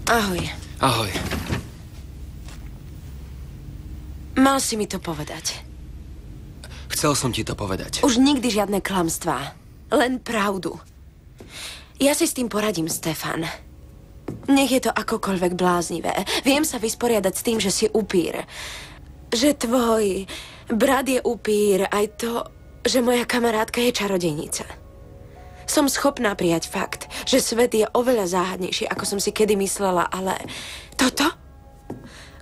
Ahoj. Ahoj. Mal si mi to povedať. Chcel som ti to povedať. Už nikdy žiadne klamstvá. Len pravdu. Ja si s tým poradím, Stefan. Nech je to akokoľvek bláznivé. Viem sa vysporiadať s tým, že si upír. Že tvoj brat je upír. Aj to, že moja kamarátka je čarodejnica. Som schopná prijať fakt, že svet je oveľa záhadnejší, ako som si kedy myslela, ale toto?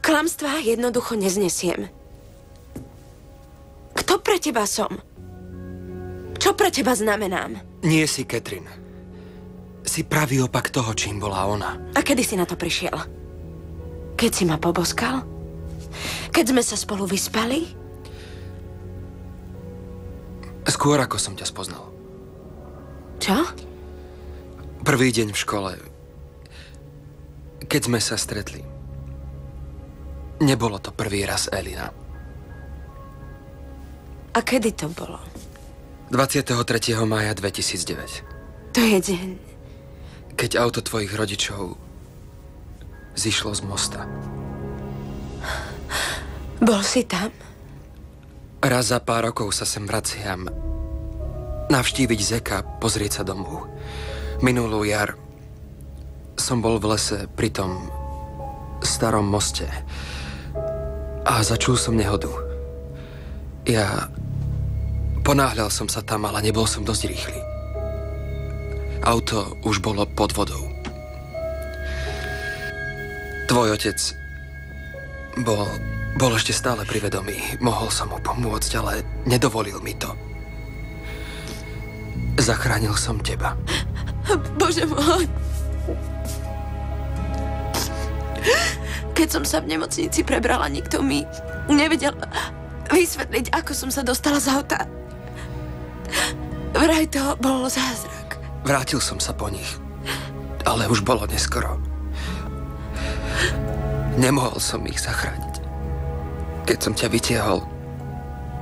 Klamstvá jednoducho neznesiem. Kto pre teba som? Čo pre teba znamenám? Nie si Catherine. Si pravý opak toho, čím bola ona. A kedy si na to prišiel? Keď si ma poboskal? Keď sme sa spolu vyspali? Skôr ako som ťa spoznal. Čo? Prvý deň v škole. Keď sme sa stretli. Nebolo to prvý raz, Elina. A kedy to bolo? 23. mája 2009. To je deň. Keď auto tvojich rodičov zišlo z mosta. Bol si tam? Raz za pár rokov sa sem vraciam navštíviť Zeka, pozrieť sa domov. Minulú jar som bol v lese pri tom starom moste a začul som nehodu. Ja ponáhľal som sa tam, ale nebol som dosť rýchly. Auto už bolo pod vodou. Tvoj otec bol ešte stále pri vedomí. Mohol som mu pomôcť, ale nedovolil mi to. Zachránil som teba. Bože môj. Keď som sa v nemocnici prebrala, nikto mi nevedel vysvetliť, ako som sa dostala z auta. Vraj to bol zázrak. Vrátil som sa po nich, ale už bolo neskoro. Nemohol som ich zachrániť. Keď som ťa vytiahol,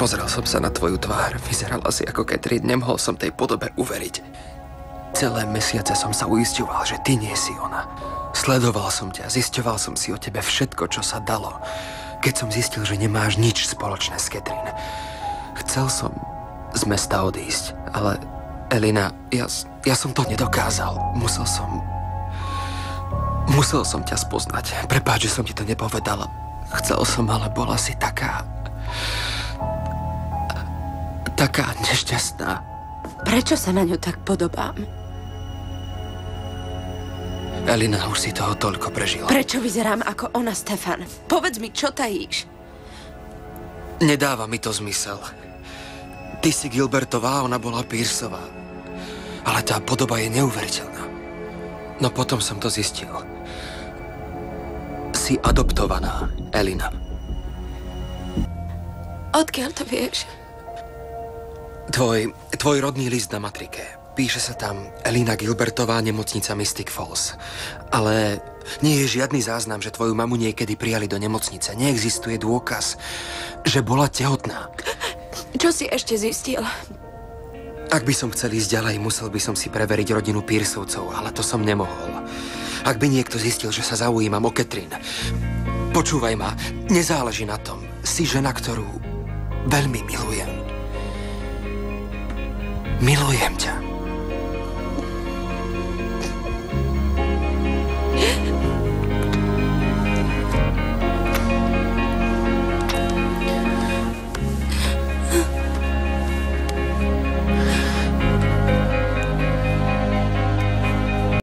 pozrel som sa na tvoju tvár. Vyzerala si ako Catherine. Nemohol som tej podobe uveriť. Celé mesiace som sa uisťoval, že ty nie si ona. Sledoval som ťa, zisťoval som si o tebe všetko, čo sa dalo. Keď som zistil, že nemáš nič spoločné s Catherine. Chcel som z mesta odísť, ale Elina, ja som to nedokázal. Musel som ťa spoznať. Prepáč, že som ti to nepovedala. Chcel som, ale bola si taká nešťastná. Prečo sa na ňu tak podobám? Elina, už si toho toľko prežila. Prečo vyzerám ako ona, Stefan? Povedz mi, čo tajíš? Nedáva mi to zmysel. Ty si Gilbertová, ona bola Pearceová. Ale tá podoba je neuveriteľná. No potom som to zistil. Si adoptovaná, Elina. Odkiaľ to vieš? Tvoj rodný list na matrike. Píše sa tam Elina Gilbertová, nemocnica Mystic Falls. Ale nie je žiadny záznam, že tvoju mamu niekedy prijali do nemocnice. Neexistuje dôkaz, že bola tehotná. Čo si ešte zistil? Ak by som chcel ísť ďalej, musel by som si preveriť rodinu Pearceovcov, ale to som nemohol. Ak by niekto zistil, že sa zaujímam o Catherine, počúvaj ma, nezáleží na tom. Si žena, ktorú veľmi milujem. Milujem ťa.